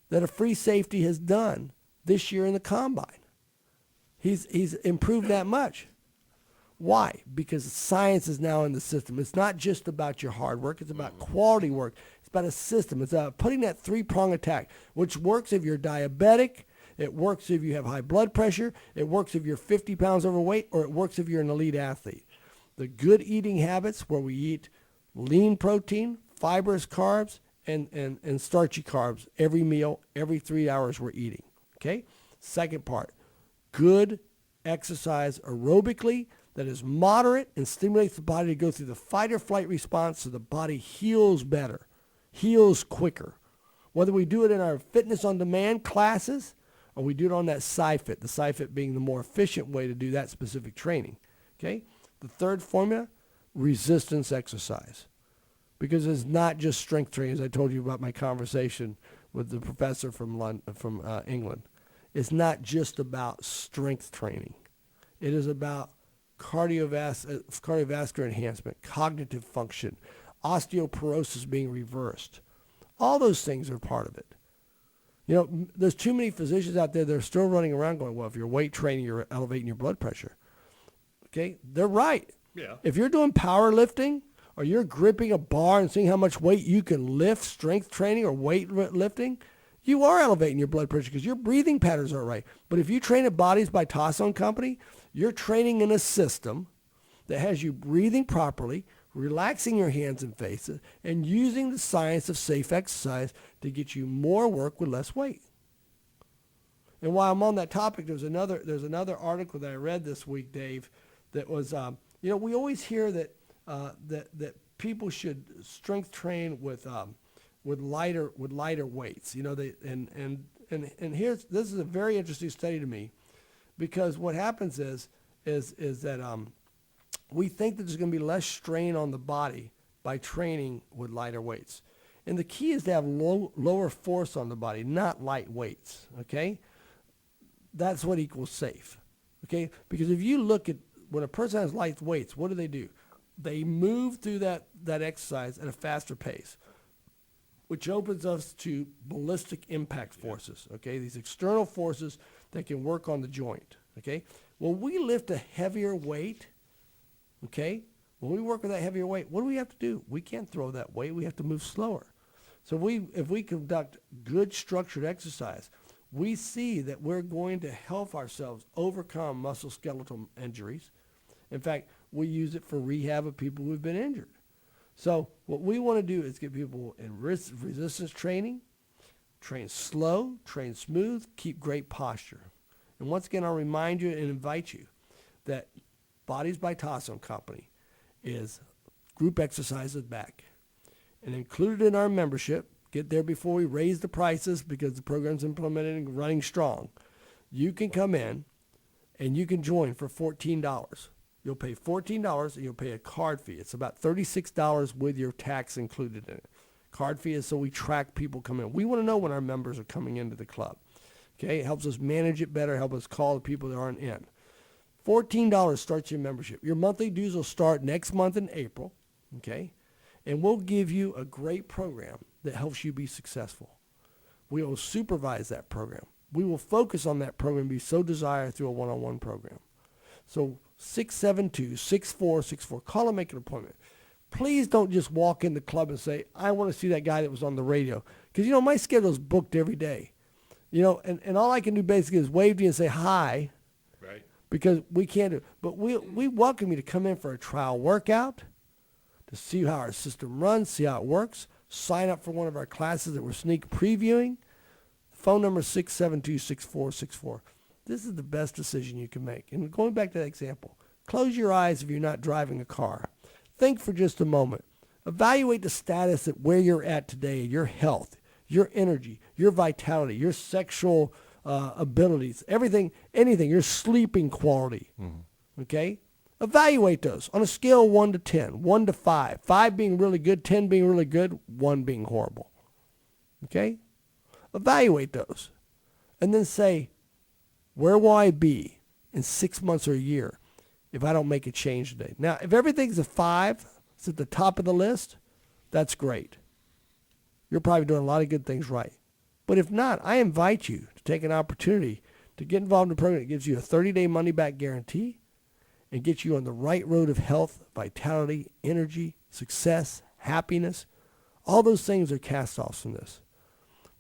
that a free safety has done this year in the combine. He's improved that much. Why? Because science is now in the system. It's not just about your hard work. It's about quality work. It's about a system. It's about putting that 3-prong attack, which works if you're diabetic. It works if you have high blood pressure. It works if you're 50 pounds overweight, or it works if you're an elite athlete. The good eating habits where we eat lean protein, fibrous carbs, and starchy carbs every meal, every 3 hours we're eating. Okay? Second part, good exercise aerobically that is moderate and stimulates the body to go through the fight or flight response so the body heals better, heals quicker. Whether we do it in our fitness on demand classes or we do it on that SciFit, the SciFit being the more efficient way to do that specific training. Okay? The third formula, resistance exercise. Because it's not just strength training, as I told you about my conversation with the professor from England. It's not just about strength training. It is about cardiovascular enhancement, cognitive function, osteoporosis being reversed. All those things are part of it. You know, there's too many physicians out there that are still running around going, well, if you're weight training, you're elevating your blood pressure. Okay? They're right. Yeah. If you're doing powerlifting or you're gripping a bar and seeing how much weight you can lift, strength training or weight lifting, you are elevating your blood pressure because your breathing patterns are right. But if you train at Bodez by Tasso & Company, you're training in a system that has you breathing properly, relaxing your hands and faces, and using the science of safe exercise to get you more work with less weight. And while I'm on that topic, there's another article that I read this week, Dave, that was, you know, we always hear that that people should strength train with lighter weights. You know, and this is a very interesting study to me, because what happens is that we think that there's going to be less strain on the body by training with lighter weights. And the key is to have lower force on the body, not light weights, okay? That's what equals safe, okay? Because if you look at when a person has light weights, what do? They move through that exercise at a faster pace, which opens us to ballistic impact forces, okay? These external forces that can work on the joint, okay? When we lift a heavier weight, okay, when we work with that heavier weight, what do we have to do? We can't throw that weight. We have to move slower. So if we conduct good structured exercise, we see that we're going to help ourselves overcome musculoskeletal injuries. In fact, we use it for rehab of people who've been injured. So what we want to do is get people in resistance training, train slow, train smooth, keep great posture. And once again, I'll remind you and invite you that Bodez by Tasso Company is group exercises back. And included in our membership, get there before we raise the prices because the program's implemented and running strong. You can come in and you can join for $14. You'll pay $14 and you'll pay a card fee. It's about $36 with your tax included in it. Card fee is so we track people coming in. We want to know when our members are coming into the club. Okay, it helps us manage it better, help us call the people that aren't in. $14 starts your membership. Your monthly dues will start next month in April. Okay, and we'll give you a great program that helps you be successful. We will supervise that program. We will focus on that program, be so desired through a one-on-one program. So 672-6464. Call and make an appointment. Please don't just walk in the club and say, I want to see that guy that was on the radio. Because, my schedule is booked every day. And all I can do basically is wave to you and say hi. Right. Because we can't do it. But we welcome you to come in for a trial workout, to see how our system runs, see how it works. Sign up for one of our classes that we're sneak previewing. Phone number is 672-6464. This is the best decision you can make. And going back to that example, close your eyes if you're not driving a car. Think for just a moment. Evaluate the status at where you're at today, your health, your energy, your vitality, your sexual abilities, everything, anything, your sleeping quality. Okay? Evaluate those on a scale of 1 to 10, 1 to 5, 5 being really good, 10 being really good, 1 being horrible. Okay? Evaluate those. And then say, where will I be in 6 months or a year if I don't make a change today? Now, if everything's a 5, it's at the top of the list, that's great. You're probably doing a lot of good things right. But if not, I invite you to take an opportunity to get involved in a program that gives you a 30-day money-back guarantee and gets you on the right road of health, vitality, energy, success, happiness. All those things are cast-offs from this.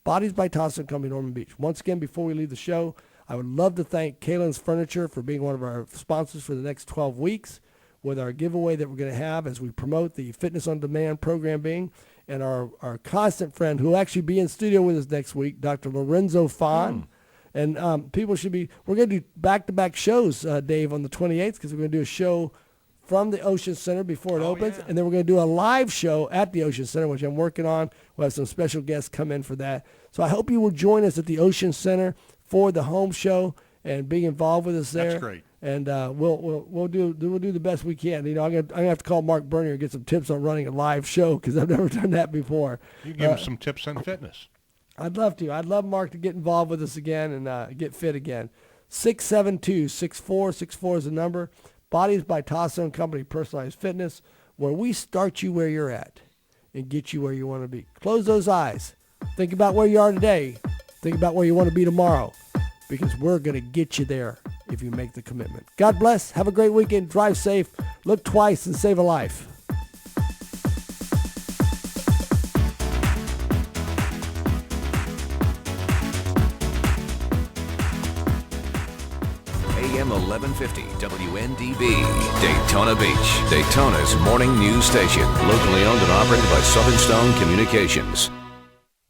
Bodez by Tasso Company, Norman Beach. Once again, before we leave the show, I would love to thank Kalen's Furniture for being one of our sponsors for the next 12 weeks with our giveaway that we're going to have as we promote the Fitness on Demand program being. And our constant friend who will actually be in studio with us next week, Dr. Lorenzo Fahn. And people should be, we're going to do back-to-back shows, Dave, on the 28th, because we're going to do a show from the Ocean Center before it opens. Yeah. And then we're going to do a live show at the Ocean Center, which I'm working on. We'll have some special guests come in for that. So I hope you will join us at the Ocean Center for the home show and be involved with us there. That's great. And we'll do the best we can. I'm gonna have to call Mark Bernier and get some tips on running a live show because I've never done that before. You give him some tips on fitness. I'd love to. I'd love Mark to get involved with us again and get fit again. 672-6464 is the number. Bodez by Tasso and Company Personalized Fitness, where we start you where you're at and get you where you want to be. Close those eyes. Think about where you are today. Think about where you want to be tomorrow, because we're going to get you there if you make the commitment. God bless. Have a great weekend. Drive safe. Look twice and save a life. AM 1150 WNDB, Daytona Beach, Daytona's morning news station, locally owned and operated by Southern Stone Communications.